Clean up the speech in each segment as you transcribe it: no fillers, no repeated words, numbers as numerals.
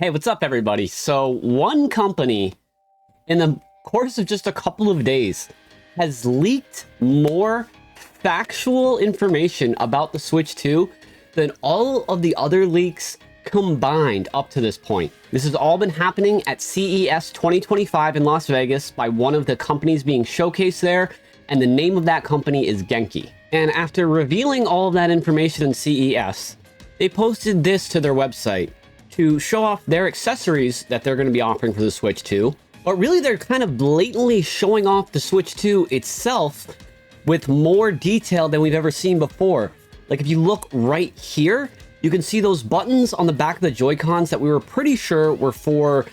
Hey, what's up, everybody? So one company in the course of just a couple of days has leaked more factual information about the Switch 2 than all of the other leaks combined up to this point. This has all been happening at CES 2025 in Las Vegas by one of the companies being showcased there, and the name of that company is Genki. And after revealing all of that information in CES, they posted this to their website to show off their accessories that they're going to be offering for the Switch 2. But really, they're kind of blatantly showing off the Switch 2 itself with more detail than we've ever seen before. Like if you look right here, you can see those buttons on the back of the Joy-Cons that we were pretty sure were for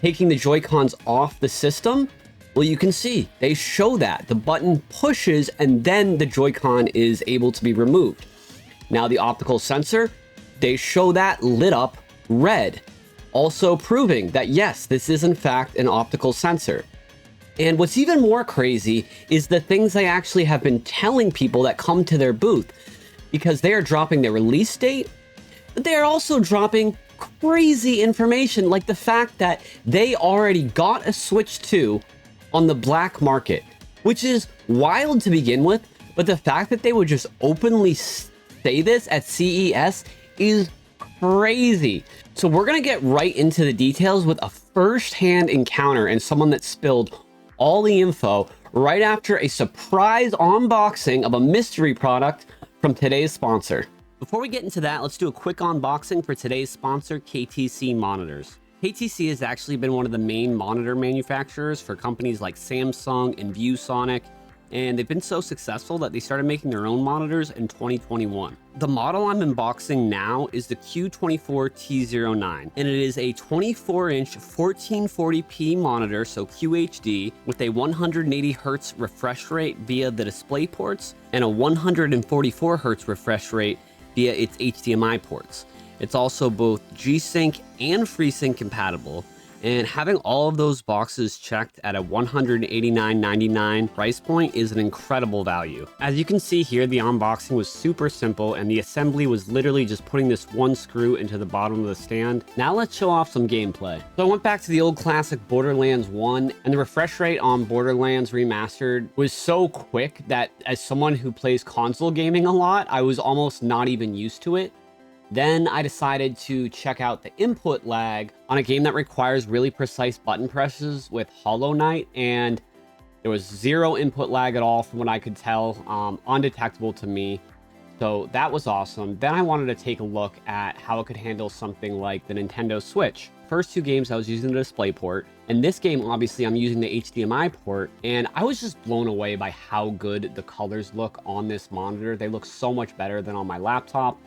taking the Joy-Cons off the system. Well, you can see they show that the button pushes and then the Joy-Con is able to be removed. Now the optical sensor, they show that lit up red, also proving that yes, this is in fact an optical sensor. And what's even more crazy is the things they actually have been telling people that come to their booth, because they are dropping their release date, but they are also dropping crazy information like the fact that they already got a Switch 2 on the black market, which is wild to begin with, but the fact that they would just openly say this at CES is crazy. So we're gonna get right into the details with a first-hand encounter and someone that spilled all the info right after a surprise unboxing of a mystery product from today's sponsor. Before we get into that, let's do a quick unboxing for today's sponsor, KTC Monitors. KTC has actually been one of the main monitor manufacturers for companies like Samsung and ViewSonic, and they've been so successful that they started making their own monitors in 2021. The model I'm unboxing now is the Q24T09, and it is a 24-inch 1440p monitor, so QHD, with a 180 Hz refresh rate via the display ports and a 144 Hz refresh rate via its HDMI ports. It's also both G-Sync and FreeSync compatible, and having all of those boxes checked at a $189.99 price point is an incredible value. As you can see here, the unboxing was super simple and the assembly was literally just putting this one screw into the bottom of the stand. Now let's show off some gameplay. So I went back to the old classic Borderlands 1, and the refresh rate on Borderlands Remastered was so quick that as someone who plays console gaming a lot, I was almost not even used to it. Then I decided to check out the input lag on a game that requires really precise button presses with Hollow Knight, and there was zero input lag at all from what I could tell, undetectable to me. So that was awesome. Then I wanted to take a look at how it could handle something like the Nintendo Switch. First two games I was using the display port, and this game obviously I'm using the HDMI port, and I was just blown away by how good the colors look on this monitor. They look so much better than on my laptop.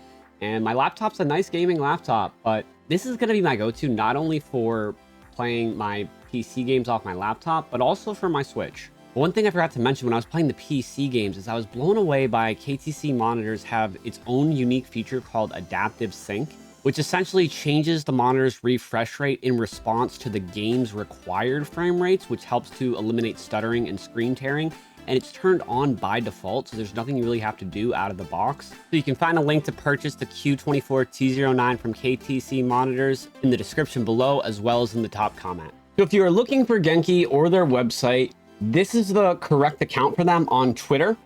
And my laptop's a nice gaming laptop, but this is going to be my go-to not only for playing my PC games off my laptop, but also for my Switch. One thing I forgot to mention when I was playing the PC games is I was blown away by KTC monitors have its own unique feature called Adaptive Sync, which essentially changes the monitor's refresh rate in response to the game's required frame rates, which helps to eliminate stuttering and screen tearing. And it's turned on by default, so there's nothing you really have to do out of the box. So you can find a link to purchase the Q24T09 from KTC Monitors in the description below, as well as in the top comment. So if you are looking for Genki or their website, this is the correct account for them on Twitter,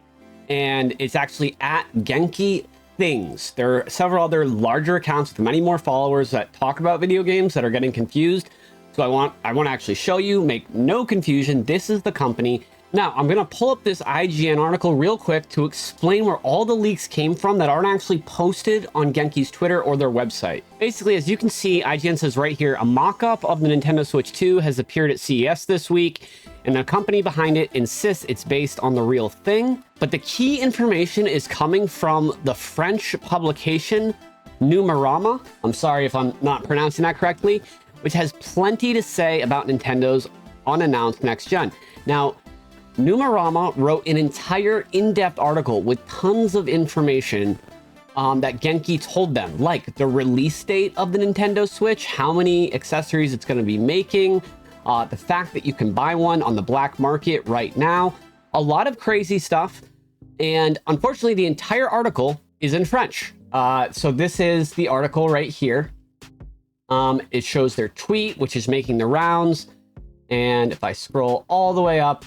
and it's actually at Genki Things. There are several other larger accounts with many more followers that talk about video games that are getting confused. So I want to actually show you, make no confusion, this is the company. Now, I'm going to pull up this IGN article real quick to explain where all the leaks came from that aren't actually posted on Genki's Twitter or their website. Basically, as you can see, IGN says right here, a mock-up of the Nintendo Switch 2 has appeared at CES this week, and the company behind it insists it's based on the real thing. But the key information is coming from the French publication Numerama. I'm sorry if I'm not pronouncing that correctly, which has plenty to say about Nintendo's unannounced next gen. Now, Numerama wrote an entire in-depth article with tons of information that Genki told them, like the release date of the Nintendo Switch, how many accessories it's going to be making, the fact that you can buy one on the black market right now, a lot of crazy stuff. And unfortunately, the entire article is in French. So this is the article right here. It shows their tweet, which is making the rounds. And if I scroll all the way up,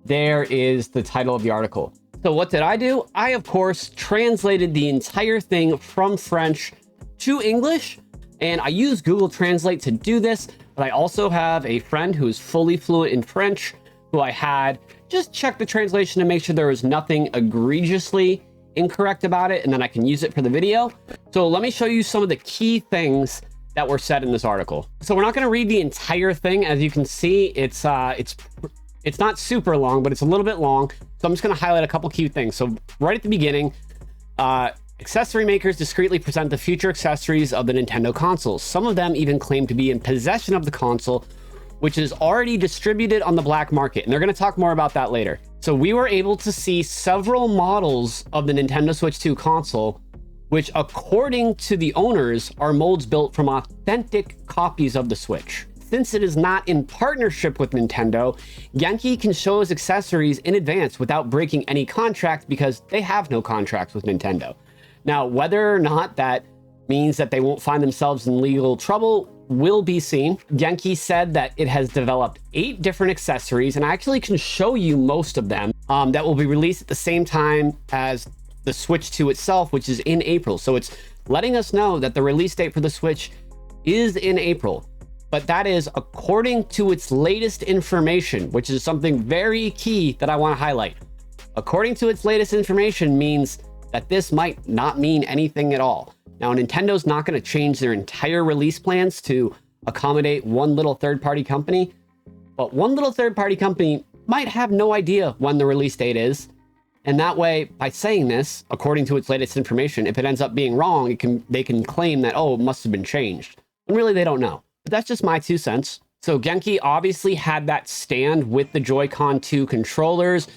there is the title of the article. So what did I do? I, of course, translated the entire thing from French to English, and I use Google Translate to do this, but I also have a friend who is fully fluent in French, who I had just check the translation to make sure there was nothing egregiously incorrect about it, and then I can use it for the video. So let me show you some of the key things that were said in this article. So we're not going to read the entire thing. As you can see, it's not super long, but it's a little bit long. So I'm just going to highlight a couple key things. So right at the beginning, accessory makers discreetly present the future accessories of the Nintendo consoles. Some of them even claim to be in possession of the console, which is already distributed on the black market. And they're going to talk more about that later. So we were able to see several models of the Nintendo Switch 2 console, which according to the owners are molds built from authentic copies of the Switch. Since it is not in partnership with Nintendo, Genki can show his accessories in advance without breaking any contract because they have no contracts with Nintendo. Now, whether or not that means that they won't find themselves in legal trouble will be seen. Genki said that it has developed 8 different accessories, and I actually can show you most of them that will be released at the same time as the Switch 2 itself, which is in April. So it's letting us know that the release date for the Switch is in April. But that is according to its latest information, which is something very key that I want to highlight. According to its latest information means that this might not mean anything at all. Now, Nintendo's not going to change their entire release plans to accommodate one little third-party company, but one little third-party company might have no idea when the release date is. And that way, by saying this, according to its latest information, if it ends up being wrong, they can claim that, oh, it must have been changed. And really, they don't know. But that's just my 2 cents. So Genki obviously had that stand with the Joy-Con 2 controllers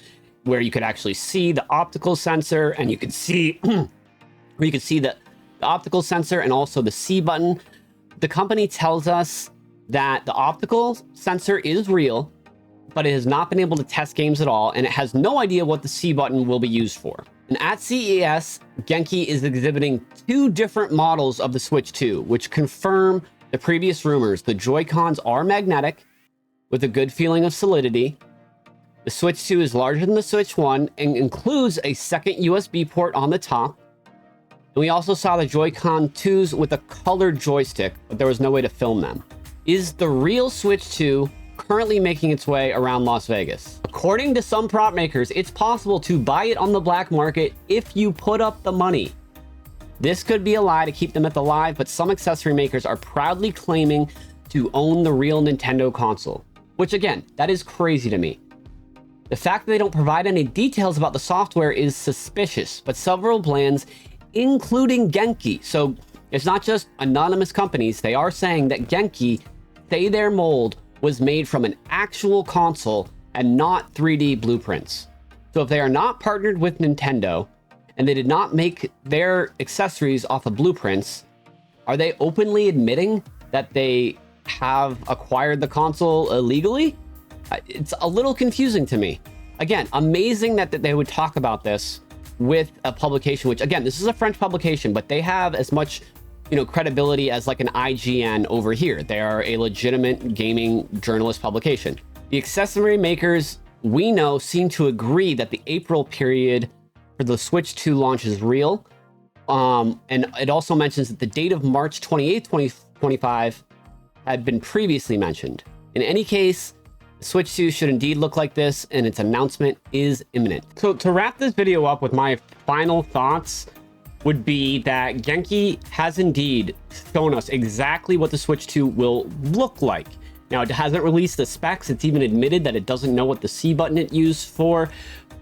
where you could actually see the optical sensor, and you could see the optical sensor and also the C button. The company tells us that the optical sensor is real, but it has not been able to test games at all, and it has no idea what the C button will be used for. And at CES, Genki is exhibiting 2 different models of the Switch 2, which confirm the previous rumors. The Joy-Cons are magnetic with a good feeling of solidity. The Switch 2 is larger than the Switch 1 and includes a second USB port on the top. And we also saw the Joy-Con 2s with a colored joystick, but there was no way to film them. Is the real Switch 2 currently making its way around Las Vegas? According to some prop makers, it's possible to buy it on the black market if you put up the money. This could be a lie to keep them at the live, but some accessory makers are proudly claiming to own the real Nintendo console, which again, that is crazy to me. The fact that they don't provide any details about the software is suspicious, but several brands, including Genki, so it's not just anonymous companies, they are saying that Genki say their mold was made from an actual console and not 3D blueprints. So if they are not partnered with Nintendo, and they did not make their accessories off of blueprints, are they openly admitting that they have acquired the console illegally? It's a little confusing to me. Again, amazing that they would talk about this with a publication, which again, this is a French publication, but they have as much, credibility as like an IGN over here. They are a legitimate gaming journalist publication. The accessory makers we know seem to agree that the April period for the Switch 2 launch is real. And it also mentions that the date of March 28th, 2025 had been previously mentioned. In any case, the Switch 2 should indeed look like this, and its announcement is imminent. So to wrap this video up with my final thoughts would be that Genki has indeed shown us exactly what the Switch 2 will look like. Now, it hasn't released the specs. It's even admitted that it doesn't know what the C button it used for,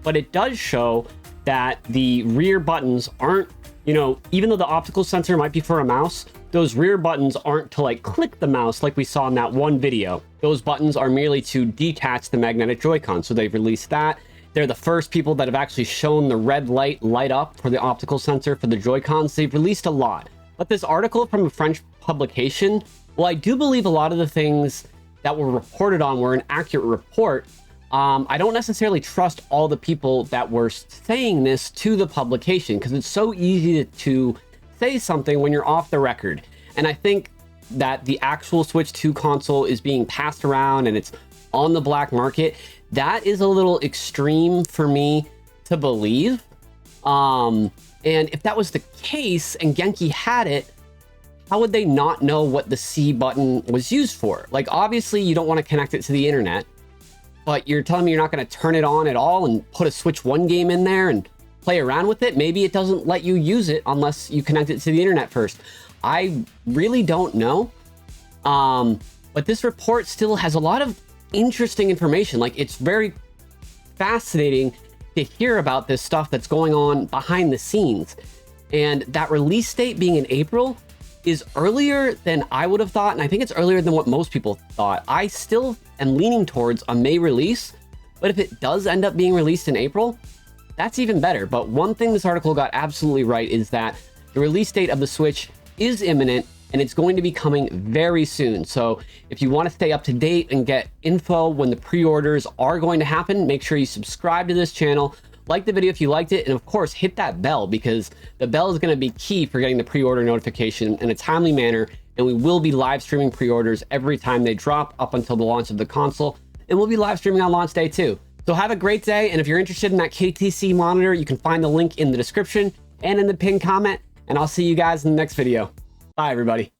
but it does show that the rear buttons aren't, even though the optical sensor might be for a mouse, those rear buttons aren't to like click the mouse like we saw in that one video. Those buttons are merely to detach the magnetic Joy-Con. So they've released that. They're the first people that have actually shown the red light light up for the optical sensor for the Joy-Cons. They've released a lot. But this article from a French publication, well, I do believe a lot of the things that were reported on were an accurate report. I don't necessarily trust all the people that were saying this to the publication because it's so easy to say something when you're off the record. And I think that the actual Switch 2 console is being passed around and it's on the black market. That is a little extreme for me to believe. And if that was the case and Genki had it, how would they not know what the C button was used for? Like, obviously you don't want to connect it to the internet, but you're telling me you're not going to turn it on at all and put a Switch 1 game in there and play around with it? Maybe it doesn't let you use it unless you connect it to the internet first. I really don't know. But this report still has a lot of interesting information. Like, it's very fascinating to hear about this stuff that's going on behind the scenes. And that release date being in April is earlier than I would have thought, and I think it's earlier than what most people thought. I still am leaning towards a May release, but if it does end up being released in April, that's even better. But one thing this article got absolutely right is that the release date of the Switch is imminent, and it's going to be coming very soon. So if you want to stay up to date and get info when the pre-orders are going to happen, make sure you subscribe to this channel, like the video if you liked it, and of course hit that bell, because the bell is going to be key for getting the pre-order notification in a timely manner. And we will be live streaming pre-orders every time they drop up until the launch of the console, and we'll be live streaming on launch day too. So have a great day, and if you're interested in that KTC monitor, you can find the link in the description and in the pinned comment, and I'll see you guys in the next video. Bye everybody.